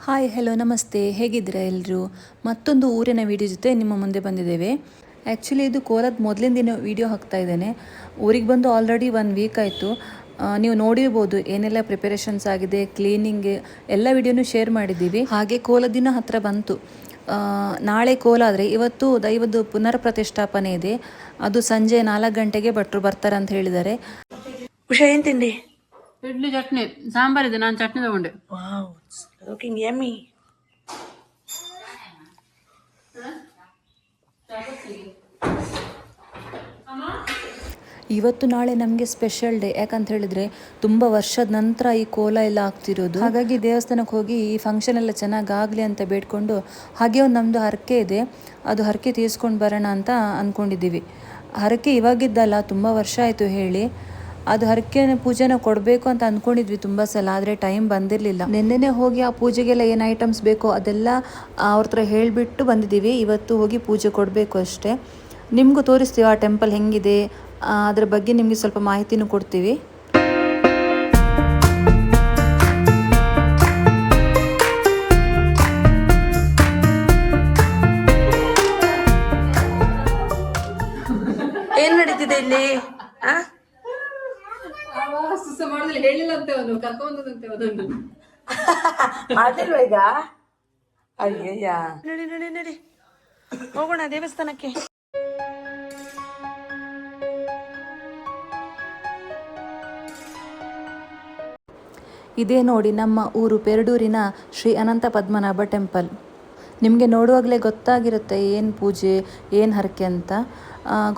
Hi hello ನಮಸ್ತೆ, ಹೇಗಿದ್ದೀರಾ ಎಲ್ಲರೂ? ಮತ್ತೊಂದು ಊರಿನ ವಿಡಿಯೋ ಜೊತೆ ನಿಮ್ಮ ಮುಂದೆ ಬಂದಿದ್ದೇವೆ. ಆ್ಯಕ್ಚುಲಿ ಇದು ಕೋಲದ ಮೊದಲಿನ ದಿನ ವಿಡಿಯೋ ಹಾಕ್ತಾ ಇದ್ದೇನೆ. ಊರಿಗೆ ಬಂದು ಆಲ್ರೆಡಿ 1 ವೀಕ್ ಆಯಿತು. ನೀವು ನೋಡಿರ್ಬೋದು ಏನೆಲ್ಲ ಪ್ರಿಪರೇಷನ್ಸ್ ಆಗಿದೆ, ಕ್ಲೀನಿಂಗ್ ಎಲ್ಲ ವಿಡಿಯೋನು ಶೇರ್ ಮಾಡಿದ್ದೀವಿ. ಹಾಗೆ ಕೋಲದ ದಿನ ಹತ್ತಿರ ಬಂತು. ನಾಳೆ ಕೋಲ ಆದರೆ ಇವತ್ತು ದೈವದ್ದು ಪುನರ್ ಪ್ರತಿಷ್ಠಾಪನೆ ಇದೆ. ಅದು ಸಂಜೆ 4 ಗಂಟೆಗೆ ಭಟ್ರು ಬರ್ತಾರೆ ಅಂತ ಹೇಳಿದ್ದಾರೆ. ಉಷಾ ಏನ್ ತಿಂಡಿ? ಇಡ್ಲಿ ಚಟ್ನಿ, ಸಾಂಬಾರ್ ಇದೆ, ನಾನು ಚಟ್ನಿ ತಗೊಂಡೆ. Wow, looking yummy. ಇವತ್ತು ನಾಳೆ ನಮಗೆ ಸ್ಪೆಷಲ್ ಡೇ. ಯಾಕಂತ ಹೇಳಿದ್ರೆ ತುಂಬ ವರ್ಷದ ನಂತರ ಈ ಕೋಲ ಎಲ್ಲ ಆಗ್ತಿರೋದು. ಹಾಗಾಗಿ ದೇವಸ್ಥಾನಕ್ಕೆ ಹೋಗಿ ಈ ಫಂಕ್ಷನ್ ಎಲ್ಲ ಚೆನ್ನಾಗಿ ಆಗಲಿ ಅಂತ ಬೇಡ್ಕೊಂಡು, ಹಾಗೆ ಒಂದು ನಮ್ಮದು ಹರಕೆ ಇದೆ, ಅದು ಹರಕೆ ತೀರಿಸ್ಕೊಂಡು ಬರೋಣ ಅಂತ ಅಂದ್ಕೊಂಡಿದ್ದೀವಿ. ಹರಕೆ ಇವಾಗಿದ್ದಲ್ಲ, ತುಂಬ ವರ್ಷ ಆಯಿತು ಹೇಳಿ. ಅದು ಹರಕೆನ ಪೂಜೆನ ಕೊಡಬೇಕು ಅಂತ ಅಂದ್ಕೊಂಡಿದ್ವಿ ತುಂಬ ಸಲ, ಆದರೆ ಟೈಮ್ ಬಂದಿರಲಿಲ್ಲ. ನಿನ್ನೆನೇ ಹೋಗಿ ಆ ಪೂಜೆಗೆಲ್ಲ ಏನು ಐಟಮ್ಸ್ ಬೇಕೋ ಅದೆಲ್ಲ ಅವ್ರ ಹತ್ರ ಹೇಳಿಬಿಟ್ಟು ಬಂದಿದ್ದೀವಿ. ಇವತ್ತು ಹೋಗಿ ಪೂಜೆ ಕೊಡಬೇಕು ಅಷ್ಟೇ. ನಿಮಗೂ ತೋರಿಸ್ತೀವಿ ಆ ಟೆಂಪಲ್ ಹೆಂಗಿದೆ, ಅದ್ರ ಬಗ್ಗೆ ನಿಮಗೆ ಸ್ವಲ್ಪ ಮಾಹಿತಿನೂ ಕೊಡ್ತೀವಿ. ಏನ್ ನಡೀತಿದೆ ಇಲ್ಲಿ? ಹೇಳಿಲ್ಲ ಅಂತ ಕರ್ಕೊಂಡಂತೆ ಮಾಡಿಲ್ವ ಈಗ? ಅಯ್ಯಯ್ಯ, ನಡಿ ನಡಿ ನಡಿ ಹೋಗೋಣ ದೇವಸ್ಥಾನಕ್ಕೆ. ಇದೇ ನೋಡಿ ನಮ್ಮ ಊರು ಪೆರಡೂರಿನ ಶ್ರೀ ಅನಂತ ಪದ್ಮನಾಭ ಟೆಂಪಲ್. ನಿಮಗೆ ನೋಡುವಾಗಲೇ ಗೊತ್ತಾಗಿರುತ್ತೆ ಏನು ಪೂಜೆ, ಏನು ಹರಕೆ ಅಂತ.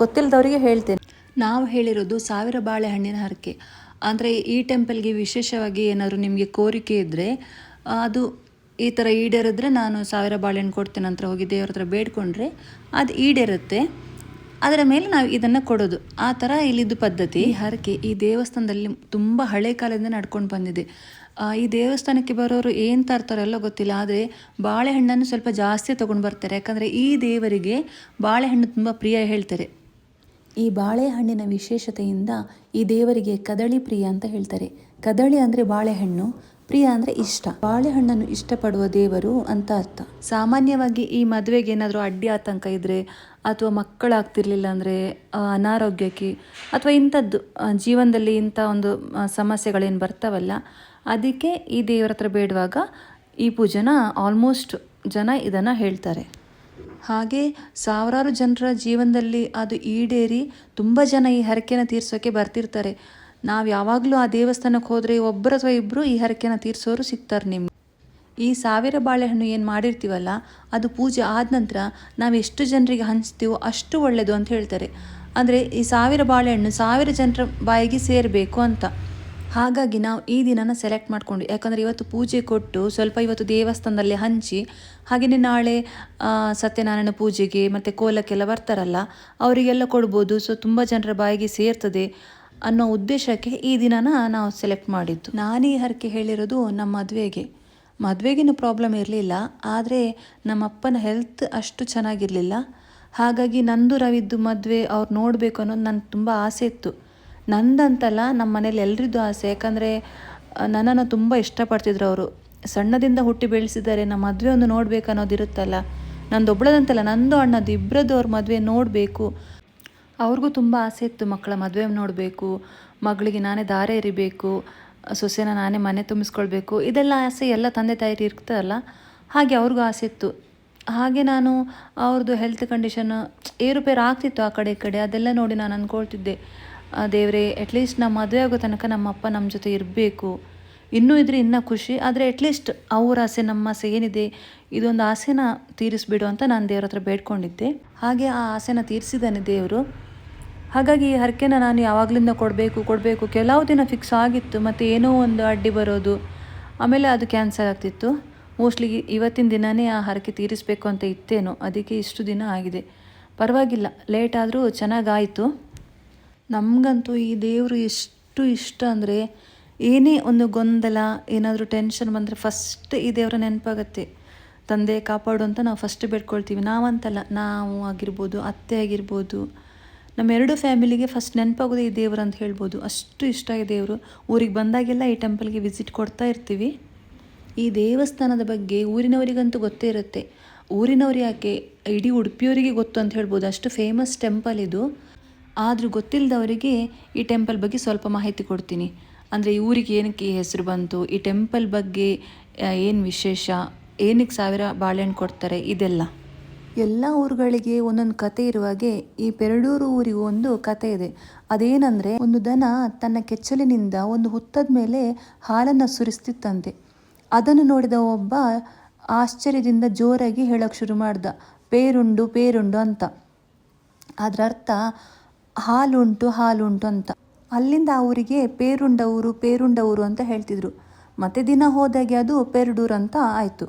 ಗೊತ್ತಿಲ್ಲದವರಿಗೆ ಹೇಳ್ತೇನೆ. ನಾವು ಹೇಳಿರೋದು 1000 ಬಾಳೆಹಣ್ಣಿನ ಹರಕೆ. ಅಂದರೆ ಈ ಟೆಂಪಲ್ಗೆ ವಿಶೇಷವಾಗಿ ಏನಾದರೂ ನಿಮಗೆ ಕೋರಿಕೆ ಇದ್ದರೆ ಅದು ಈ ಥರ ಈಡೇರಿದ್ರೆ ನಾನು 1000 ಬಾಳೆಹಣ್ಣು ಕೊಡ್ತೇನೆ ಅಂತ ಹೋಗಿ ದೇವ್ರ ಹತ್ರ ಬೇಡ್ಕೊಂಡ್ರೆ ಅದು ಈಡೇರುತ್ತೆ. ಅದರ ಮೇಲೆ ನಾವು ಇದನ್ನು ಕೊಡೋದು. ಆ ಥರ ಇಲ್ಲಿದ್ದು ಪದ್ಧತಿ. ಹರಕೆ ಈ ದೇವಸ್ಥಾನದಲ್ಲಿ ತುಂಬ ಹಳೆ ಕಾಲದಿಂದ ನಡ್ಕೊಂಡು ಬಂದಿದೆ. ಈ ದೇವಸ್ಥಾನಕ್ಕೆ ಬರೋರು ಏನು ತರ್ತಾರೆಲ್ಲ ಗೊತ್ತಿಲ್ಲ, ಆದರೆ ಬಾಳೆಹಣ್ಣನ್ನು ಸ್ವಲ್ಪ ಜಾಸ್ತಿ ತೊಗೊಂಡು ಬರ್ತಾರೆ. ಯಾಕಂದರೆ ಈ ದೇವರಿಗೆ ಬಾಳೆಹಣ್ಣು ತುಂಬ ಪ್ರಿಯ ಹೇಳ್ತಾರೆ. ಈ ಬಾಳೆಹಣ್ಣಿನ ವಿಶೇಷತೆಯಿಂದ ಈ ದೇವರಿಗೆ ಕದಳಿ ಪ್ರಿಯ ಅಂತ ಹೇಳ್ತಾರೆ. ಕದಳಿ ಅಂದರೆ ಬಾಳೆಹಣ್ಣು, ಪ್ರಿಯ ಅಂದರೆ ಇಷ್ಟ. ಬಾಳೆಹಣ್ಣನ್ನು ಇಷ್ಟಪಡುವ ದೇವರು ಅಂತ ಅರ್ಥ. ಸಾಮಾನ್ಯವಾಗಿ ಈ ಮದುವೆಗೆ ಏನಾದರೂ ಅಡ್ಡಿ ಆತಂಕ ಇದ್ದರೆ, ಅಥವಾ ಮಕ್ಕಳಾಗ್ತಿರ್ಲಿಲ್ಲ ಅಂದರೆ, ಅನಾರೋಗ್ಯಕ್ಕೆ ಅಥವಾ ಇಂಥದ್ದು ಜೀವನದಲ್ಲಿ ಇಂಥ ಒಂದು ಸಮಸ್ಯೆಗಳೇನು ಬರ್ತಾವಲ್ಲ, ಅದಕ್ಕೆ ಈ ದೇವರ ಹತ್ರ ಬೇಡುವಾಗ ಈ ಪೂಜೆನ ಆಲ್ಮೋಸ್ಟ್ ಜನ ಇದನ್ನು ಹೇಳ್ತಾರೆ. ಹಾಗೆ ಸಾವಿರಾರು ಜನರ ಜೀವನದಲ್ಲಿ ಅದು ಈಡೇರಿ ತುಂಬ ಜನ ಈ ಹರಕೆನ ತೀರ್ಸೋಕ್ಕೆ ಬರ್ತಿರ್ತಾರೆ. ನಾವು ಯಾವಾಗಲೂ ಆ ದೇವಸ್ಥಾನಕ್ಕೆ ಹೋದರೆ ಒಬ್ಬರು ಅಥವಾ ಇಬ್ಬರು ಈ ಹರಕೆನ ತೀರಿಸೋರು ಸಿಗ್ತಾರೆ ನಿಮ್ಗೆ. ಈ 1000 ಬಾಳೆಹಣ್ಣು ಏನು ಮಾಡಿರ್ತೀವಲ್ಲ, ಅದು ಪೂಜೆ ಆದ ನಂತರ ನಾವು ಎಷ್ಟು ಜನರಿಗೆ ಹಂಚ್ತೀವೋ ಅಷ್ಟು ಒಳ್ಳೆಯದು ಅಂತ ಹೇಳ್ತಾರೆ. ಅಂದರೆ ಈ 1000 ಬಾಳೆಹಣ್ಣು 1000 ಜನರ ಬಾಯಿಗೆ ಸೇರಬೇಕು ಅಂತ. ಹಾಗಾಗಿ ನಾವು ಈ ದಿನನ ಸೆಲೆಕ್ಟ್ ಮಾಡಿಕೊಂಡು, ಯಾಕಂದರೆ ಇವತ್ತು ಪೂಜೆ ಕೊಟ್ಟು ಸ್ವಲ್ಪ ಇವತ್ತು ದೇವಸ್ಥಾನದಲ್ಲಿ ಹಂಚಿ, ಹಾಗೆಯೇ ನಾಳೆ ಸತ್ಯನಾರಾಯಣ ಪೂಜೆಗೆ ಮತ್ತು ಕೋಲಕ್ಕೆಲ್ಲ ಬರ್ತಾರಲ್ಲ ಅವರಿಗೆಲ್ಲ ಕೊಡ್ಬೋದು. ಸೊ ತುಂಬ ಜನರ ಬಾಯಿಗೆ ಸೇರ್ತದೆ ಅನ್ನೋ ಉದ್ದೇಶಕ್ಕೆ ಈ ದಿನನ ನಾವು ಸೆಲೆಕ್ಟ್ ಮಾಡಿದ್ದು. ನಾನು ಈ ಹರಕೆ ಹೇಳಿರೋದು ನಮ್ಮ ಮದುವೆಗೇನು ಪ್ರಾಬ್ಲಮ್ ಇರಲಿಲ್ಲ, ಆದರೆ ನಮ್ಮ ಅಪ್ಪನ ಹೆಲ್ತ್ ಅಷ್ಟು ಚೆನ್ನಾಗಿರಲಿಲ್ಲ. ಹಾಗಾಗಿ ನಂದು ರವಿದ್ದು ಮದುವೆ ಅವ್ರು ನೋಡಬೇಕು ಅನ್ನೋದು ನನಗೆ ತುಂಬ ಆಸೆ ಇತ್ತು. ನಂದಂತಲ್ಲ, ನಮ್ಮ ಮನೇಲಿ ಎಲ್ರಿದ್ದು ಆಸೆ. ಯಾಕಂದರೆ ನನ್ನನ್ನು ತುಂಬ ಇಷ್ಟಪಡ್ತಿದ್ರು ಅವರು. ಸಣ್ಣದಿಂದ ಹುಟ್ಟಿ ಬೆಳೆಸಿದ್ದಾರೆ. ನಮ್ಮ ಮದುವೆ ಒಂದು ನೋಡಬೇಕು ಅನ್ನೋದಿರುತ್ತಲ್ಲ, ನಂದು ಒಬ್ಬಳದಂತಲ್ಲ, ನಂದು ಅಣ್ಣದು ಇಬ್ಬರದ್ದು ಅವ್ರ ಮದುವೆ ನೋಡಬೇಕು. ಅವ್ರಿಗೂ ತುಂಬ ಆಸೆ ಇತ್ತು, ಮಕ್ಕಳ ಮದುವೆ ನೋಡಬೇಕು, ಮಗಳಿಗೆ ನಾನೇ ದಾರೆ ಎರಿಬೇಕು, ಸೊಸೆನ ನಾನೇ ಮನೆ ತುಂಬಿಸ್ಕೊಳ್ಬೇಕು, ಇದೆಲ್ಲ ಆಸೆ ಎಲ್ಲ ತಂದೆ ತಾಯಿರು ಇರ್ತದಲ್ಲ, ಹಾಗೆ ಅವ್ರಿಗೂ ಆಸೆ ಇತ್ತು. ಹಾಗೆ ನಾನು ಅವ್ರದ್ದು ಹೆಲ್ತ್ ಕಂಡೀಷನ್ ಏರುಪೇರು ಆಗ್ತಿತ್ತು ಆ ಕಡೆ ಈ ಕಡೆ. ಅದೆಲ್ಲ ನೋಡಿ ನಾನು ಅಂದ್ಕೊಳ್ತಿದ್ದೆ, ದೇವರೇ ಅಟ್ಲೀಸ್ಟ್ ನಮ್ಮ ಮದುವೆ ಆಗೋ ತನಕ ನಮ್ಮಪ್ಪ ನಮ್ಮ ಜೊತೆ ಇರಬೇಕು, ಇನ್ನೂ ಇದ್ರೆ ಇನ್ನೂ ಖುಷಿ, ಆದರೆ ಅಟ್ಲೀಸ್ಟ್ ಅವ್ರ ಆಸೆ ನಮ್ಮ ಆಸೆ ಏನಿದೆ ಇದೊಂದು ಆಸೆನ ತೀರಿಸ್ಬಿಡು ಅಂತ ನಾನು ದೇವ್ರ ಹತ್ರ ಬೇಡ್ಕೊಂಡಿದ್ದೆ. ಹಾಗೆ ಆ ಆಸೆನ ತೀರಿಸಿದ್ದಾನೆ ದೇವರು. ಹಾಗಾಗಿ ಈ ಹರಕೆನ ನಾನು ಯಾವಾಗಲಿಂದ ಕೊಡಬೇಕು ಕೆಲವು ದಿನ ಫಿಕ್ಸ್ ಆಗಿತ್ತು, ಮತ್ತು ಏನೋ ಒಂದು ಅಡ್ಡಿ ಬರೋದು, ಆಮೇಲೆ ಅದು ಕ್ಯಾನ್ಸಲ್ ಆಗ್ತಿತ್ತು. ಮೋಸ್ಟ್ಲಿ ಇವತ್ತಿನ ದಿನವೇ ಆ ಹರಕೆ ತೀರಿಸಬೇಕು ಅಂತ ಇತ್ತೇನೋ, ಅದಕ್ಕೆ ಇಷ್ಟು ದಿನ ಆಗಿದೆ. ಪರವಾಗಿಲ್ಲ, ಲೇಟ್ ಆದರೂ ಚೆನ್ನಾಗಾಯಿತು. ನಮಗಂತೂ ಈ ದೇವರು ಎಷ್ಟು ಇಷ್ಟ ಅಂದರೆ, ಏನೇ ಒಂದು ಗೊಂದಲ ಏನಾದರೂ ಟೆನ್ಷನ್ ಬಂದರೆ ಫಸ್ಟ್ ಈ ದೇವರ ನೆನಪಾಗತ್ತೆ. ತಂದೆ ಕಾಪಾಡು ಅಂತ ನಾವು ಫಸ್ಟ್ ಬೇಡ್ಕೊಳ್ತೀವಿ. ನಾವಂತಲ್ಲ, ನಾವು ಆಗಿರ್ಬೋದು, ಅತ್ತೆ ಆಗಿರ್ಬೋದು, ನಮ್ಮ 2 ಫ್ಯಾಮಿಲಿಗೆ ಫಸ್ಟ್ ನೆನಪಾಗೋದೇ ಈ ದೇವರು ಅಂತ ಹೇಳ್ಬೋದು. ಅಷ್ಟು ಇಷ್ಟ ಈ ದೇವರು. ಊರಿಗೆ ಬಂದಾಗೆಲ್ಲ ಈ ಟೆಂಪಲ್ಗೆ ವಿಸಿಟ್ ಕೊಡ್ತಾ ಇರ್ತೀವಿ. ಈ ದೇವಸ್ಥಾನದ ಬಗ್ಗೆ ಊರಿನವರಿಗಂತೂ ಗೊತ್ತೇ ಇರುತ್ತೆ. ಊರಿನವ್ರು ಯಾಕೆ, ಇಡೀ ಉಡುಪಿಯವರಿಗೆ ಗೊತ್ತು ಅಂತ ಹೇಳ್ಬೋದು, ಅಷ್ಟು ಫೇಮಸ್ ಟೆಂಪಲ್ ಇದು. ಆದರೂ ಗೊತ್ತಿಲ್ಲದವರಿಗೆ ಈ ಟೆಂಪಲ್ ಬಗ್ಗೆ ಸ್ವಲ್ಪ ಮಾಹಿತಿ ಕೊಡ್ತೀನಿ. ಅಂದರೆ ಈ ಊರಿಗೆ ಏನಕ್ಕೆ ಈ ಹೆಸರು ಬಂತು, ಈ ಟೆಂಪಲ್ ಬಗ್ಗೆ ಏನು ವಿಶೇಷ, ಏನಕ್ಕೆ 1000 ಬಾಳೆಹಣ್ಣು ಕೊಡ್ತಾರೆ, ಇದೆಲ್ಲ. ಎಲ್ಲ ಊರುಗಳಿಗೆ ಒಂದೊಂದು ಕತೆ ಇರುವಾಗೆ ಈ ಪೆರಡೂರು ಊರಿಗೂ ಒಂದು ಕತೆ ಇದೆ. ಅದೇನೆಂದರೆ, ಒಂದು ದನ ತನ್ನ ಕೆಚ್ಚಲಿನಿಂದ ಒಂದು ಹುತ್ತದ ಮೇಲೆ ಹಾಲನ್ನು ಸುರಿಸ್ತಿತ್ತಂತೆ. ಅದನ್ನು ನೋಡಿದ ಒಬ್ಬ ಆಶ್ಚರ್ಯದಿಂದ ಜೋರಾಗಿ ಹೇಳೋಕ್ಕೆ ಶುರು ಮಾಡ್ದ, ಪೇರುಂಡು ಪೇರುಂಡು ಅಂತ. ಅದರ ಅರ್ಥ ಹಾಲುಂಟು ಹಾಲುಂಟು ಅಂತ. ಅಲ್ಲಿಂದ ಆ ಊರಿಗೆ ಪೇರುಂಡ ಊರು ಅಂತ ಹೇಳ್ತಿದ್ರು. ಮತ್ತೆ ದಿನ ಹೋದಾಗೆ ಅದು ಪೆರಡೂರು ಅಂತ ಆಯಿತು.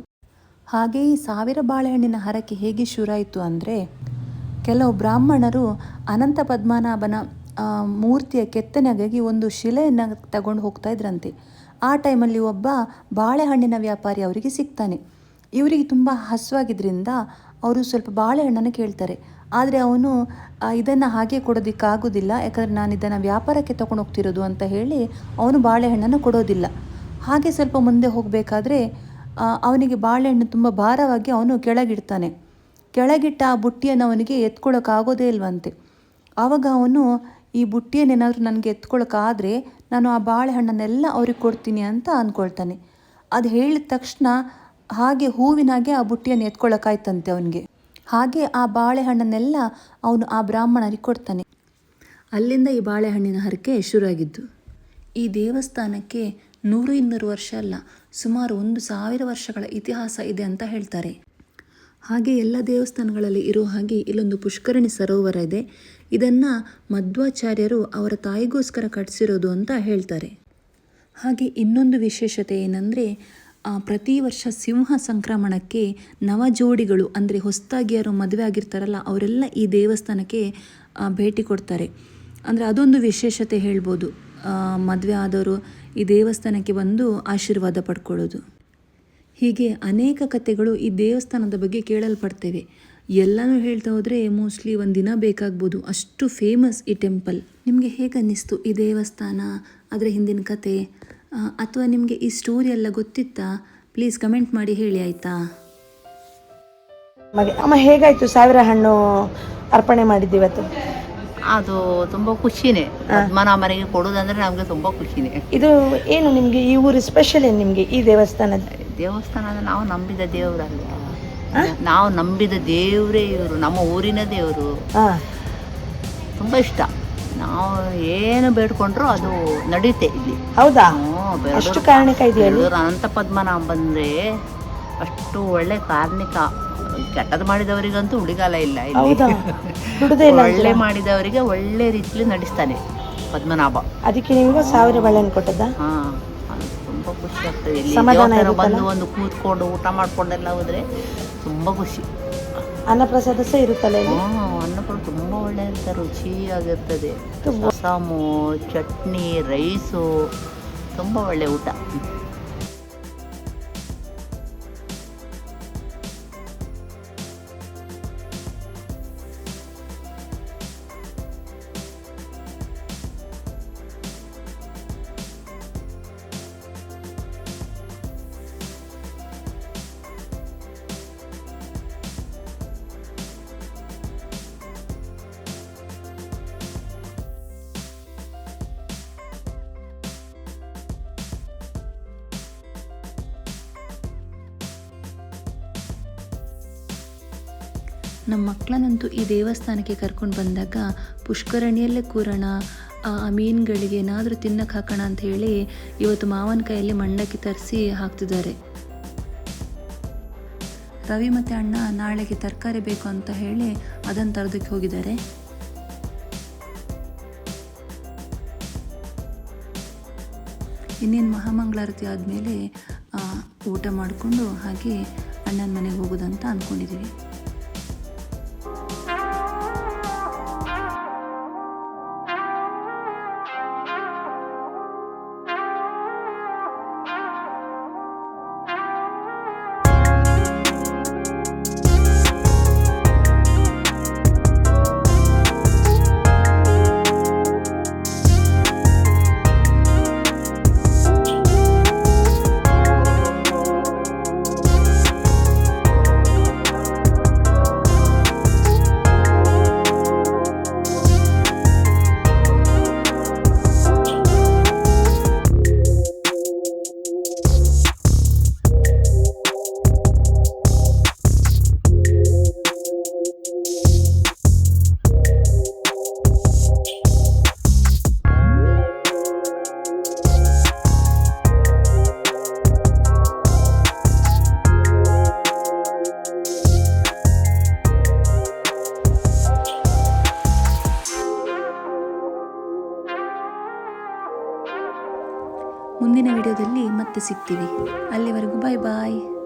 ಹಾಗೆ ಈ 1000 ಬಾಳೆಹಣ್ಣಿನ ಹರಕೆ ಹೇಗೆ ಶುರುವಾಯಿತು ಅಂದರೆ, ಕೆಲವು ಬ್ರಾಹ್ಮಣರು ಅನಂತ ಪದ್ಮನಾಭನ ಮೂರ್ತಿಯ ಕೆತ್ತನೆಗಾಗಿ ಒಂದು ಶಿಲೆಯನ್ನು ತಗೊಂಡು ಹೋಗ್ತಾ ಇದ್ರಂತೆ. ಆ ಟೈಮಲ್ಲಿ ಒಬ್ಬ ಬಾಳೆಹಣ್ಣಿನ ವ್ಯಾಪಾರಿ ಅವರಿಗೆ ಸಿಗ್ತಾನೆ. ಇವರಿಗೆ ತುಂಬ ಹಸುವಾಗಿದ್ದರಿಂದ ಅವರು ಸ್ವಲ್ಪ ಬಾಳೆಹಣ್ಣನ್ನು ಕೇಳ್ತಾರೆ. ಆದರೆ ಅವನು ಇದನ್ನು ಹಾಗೆ ಕೊಡೋದಕ್ಕಾಗೋದಿಲ್ಲ, ಯಾಕಂದರೆ ನಾನು ಇದನ್ನು ವ್ಯಾಪಾರಕ್ಕೆ ತೊಗೊಂಡು ಹೋಗ್ತಿರೋದು ಅಂತ ಹೇಳಿ ಅವನು ಬಾಳೆಹಣ್ಣನ್ನು ಕೊಡೋದಿಲ್ಲ. ಹಾಗೆ ಸ್ವಲ್ಪ ಮುಂದೆ ಹೋಗಬೇಕಾದ್ರೆ ಅವನಿಗೆ ಬಾಳೆಹಣ್ಣು ತುಂಬ ಭಾರವಾಗಿ ಅವನು ಕೆಳಗಿಡ್ತಾನೆ. ಕೆಳಗಿಟ್ಟ ಆ ಬುಟ್ಟಿಯನ್ನು ಅವನಿಗೆ ಎತ್ಕೊಳ್ಳೋಕ್ಕಾಗೋದೇ ಇಲ್ವಂತೆ. ಆವಾಗ ಅವನು, ಈ ಬುಟ್ಟಿಯನ್ನೇನಾದರೂ ನನಗೆ ಎತ್ಕೊಳ್ಳೋಕ್ಕಾದರೆ ನಾನು ಆ ಬಾಳೆಹಣ್ಣನ್ನೆಲ್ಲ ಅವ್ರಿಗೆ ಕೊಡ್ತೀನಿ ಅಂತ ಅಂದ್ಕೊಳ್ತಾನೆ. ಅದು ಹೇಳಿದ ತಕ್ಷಣ ಹಾಗೆ ಹೂವಿನಾಗೆ ಆ ಬುಟ್ಟಿಯನ್ನು ಎತ್ಕೊಳ್ಳೋಕ್ಕಾಯ್ತಂತೆ ಅವನಿಗೆ. ಹಾಗೆ ಆ ಬಾಳೆಹಣ್ಣನ್ನೆಲ್ಲ ಅವನು ಆ ಬ್ರಾಹ್ಮಣರಿಗೆ ಕೊಡ್ತಾನೆ. ಅಲ್ಲಿಂದ ಈ ಬಾಳೆಹಣ್ಣಿನ ಹರಕೆ ಶುರುವಾಗಿದ್ದು. ಈ ದೇವಸ್ಥಾನಕ್ಕೆ 100-200 ವರ್ಷ ಅಲ್ಲ, ಸುಮಾರು 1000 ವರ್ಷಗಳ ಇತಿಹಾಸ ಇದೆ ಅಂತ ಹೇಳ್ತಾರೆ. ಹಾಗೆ ಎಲ್ಲ ದೇವಸ್ಥಾನಗಳಲ್ಲಿ ಇರೋ ಹಾಗೆ ಇಲ್ಲೊಂದು ಪುಷ್ಕರಣಿ ಸರೋವರ ಇದೆ. ಇದನ್ನು ಮಧ್ವಾಚಾರ್ಯರು ಅವರ ತಾಯಿಗೋಸ್ಕರ ಕಟ್ಟಿಸಿರೋದು ಅಂತ ಹೇಳ್ತಾರೆ. ಹಾಗೆ ಇನ್ನೊಂದು ವಿಶೇಷತೆ ಏನಂದರೆ, ಪ್ರತಿ ವರ್ಷ ಸಿಂಹ ಸಂಕ್ರಮಣಕ್ಕೆ ನವ ಜೋಡಿಗಳು, ಅಂದರೆ ಹೊಸದಾಗಿ ಯಾರು ಮದುವೆ ಆಗಿರ್ತಾರಲ್ಲ ಅವರೆಲ್ಲ ಈ ದೇವಸ್ಥಾನಕ್ಕೆ ಭೇಟಿ ಕೊಡ್ತಾರೆ. ಅಂದರೆ ಅದೊಂದು ವಿಶೇಷತೆ ಹೇಳ್ಬೋದು. ಮದುವೆ ಆದವರು ಈ ದೇವಸ್ಥಾನಕ್ಕೆ ಬಂದು ಆಶೀರ್ವಾದ ಪಡ್ಕೊಳ್ಳೋದು. ಹೀಗೆ ಅನೇಕ ಕಥೆಗಳು ಈ ದೇವಸ್ಥಾನದ ಬಗ್ಗೆ ಕೇಳಲ್ಪಡ್ತೇವೆ. ಎಲ್ಲನೂ ಹೇಳ್ತಾ ಹೋದರೆ ಮೋಸ್ಟ್ಲಿ ಒಂದು ದಿನ ಬೇಕಾಗ್ಬೋದು, ಅಷ್ಟು ಫೇಮಸ್ ಈ ಟೆಂಪಲ್. ನಿಮಗೆ ಹೇಗೆ ಅನ್ನಿಸ್ತು ಈ ದೇವಸ್ಥಾನ, ಅದರ ಹಿಂದಿನ ಕತೆ, ಅಥವಾ ನಿಮಗೆ ಈ ಸ್ಟೋರಿ ಎಲ್ಲ ಗೊತ್ತಿತ್ತಾ? ಪ್ಲೀಸ್ ಕಮೆಂಟ್ ಮಾಡಿ ಹೇಳಿ ಆಯಿತಾ. ಅಮ್ಮ, ಹೇಗಾಯಿತು 1000 ಹಣ್ಣು ಅರ್ಪಣೆ ಮಾಡಿದ್ದೀವತ್ತು? ಅದು ತುಂಬ ಖುಷಿನೇ. ಪದ್ಮನಾಭನಿಗೆ ಕೊಡೋದಂದ್ರೆ ನಮಗೆ ತುಂಬ ಖುಷಿನೇ. ಇದು ಏನು ನಿಮಗೆ ಈ ಊರು ಸ್ಪೆಷಲ್ ಏನು ನಿಮಗೆ ಈ ದೇವಸ್ಥಾನದ? ದೇವಸ್ಥಾನ ನಾವು ನಂಬಿದ ದೇವರಲ್ಲ, ನಾವು ನಂಬಿದ ದೇವರೇ ಇವರು, ನಮ್ಮ ಊರಿನ ದೇವರು. ತುಂಬ ಇಷ್ಟ. ನಾವು ಏನು ಬೇಡ್ಕೊಂಡ್ರು ಅದು ನಡೆಯುತ್ತೆ ಇಲ್ಲಿ. ಹೌದಾ? ಅಷ್ಟು ಕಾರಣಿಕ ಇದೆಯಲ್ಲ. ಅನಂತ ಪದ್ಮನಾಭ ಬಂದರೆ ಅಷ್ಟು ಒಳ್ಳೆ ಕಾರ್ಣಿಕ. ಕೆಟ್ಟದ್ದು ಮಾಡಿದವರಿಗಂತೂ ಹುಡುಗಾಲ ಇಲ್ಲ ಇಲ್ಲಿ. ಒಳ್ಳೆ ಮಾಡಿದವರಿಗೆ ಒಳ್ಳೆ ರೀತಿಯಲ್ಲಿ ನಡೆಸ್ತಾನೆ ಪದ್ಮನಾಭ. ಅದಕ್ಕೆ ನಿಮಗೆ 1000 ಬಾಳೆಹಣ್ಣು ಕೊಟ್ಟದ? ಹಾಂ, ತುಂಬ ಖುಷಿ ಆಗ್ತದೆ. ಇಲ್ಲಿ ಬಂದು ಒಂದು ಕೂತ್ಕೊಂಡು ಊಟ ಮಾಡ್ಕೊಂಡೆಲ್ಲ ಹೋದರೆ ತುಂಬ ಖುಷಿ. ಅನ್ನಪ್ರಸಾದ ಸಹ ಇರುತ್ತಲ್ಲ? ಅನ್ನಪ್ರಸಾದ ತುಂಬ ಒಳ್ಳೆ ಇರ್ತದೆ, ರುಚಿಯಾಗಿರ್ತದೆ. ರಸಮು, ಚಟ್ನಿ, ರೈಸು, ತುಂಬ ಒಳ್ಳೆ ಊಟ. ನಮ್ಮ ಮಕ್ಕಳನ್ನಂತೂ ಈ ದೇವಸ್ಥಾನಕ್ಕೆ ಕರ್ಕೊಂಡು ಬಂದಾಗ ಪುಷ್ಕರಣಿಯಲ್ಲೇ ಕೂರೋಣ, ಆ ಮೀನುಗಳಿಗೆ ಏನಾದರೂ ತಿನ್ನಕ್ಕೆ ಹಾಕೋಣ ಅಂತ ಹೇಳಿ ಇವತ್ತು ಮಾವನ ಕೈಯಲ್ಲಿ ಮಂಡಕ್ಕಿ ತರಿಸಿ ಹಾಕ್ತಿದ್ದಾರೆ. ರವಿ ಮತ್ತು ಅಣ್ಣ ನಾಳೆಗೆ ತರಕಾರಿ ಬೇಕು ಅಂತ ಹೇಳಿ ಅದನ್ನು ತರೋದಕ್ಕೆ ಹೋಗಿದ್ದಾರೆ. ಇನ್ನೇನು ಮಹಾಮಂಗಳಾರತಿ ಆದಮೇಲೆ ಊಟ ಮಾಡಿಕೊಂಡು ಹಾಗೆ ಅಣ್ಣನ ಮನೆಗೆ ಹೋಗೋದಂತ ಅಂದ್ಕೊಂಡಿದ್ದೀವಿ. ಮುಂದಿನ ವಿಡಿಯೋದಲ್ಲಿ ಮತ್ತೆ ಸಿಗ್ತೀವಿ. ಅಲ್ಲಿವರೆಗೂ ಬಾಯ್ ಬಾಯ್.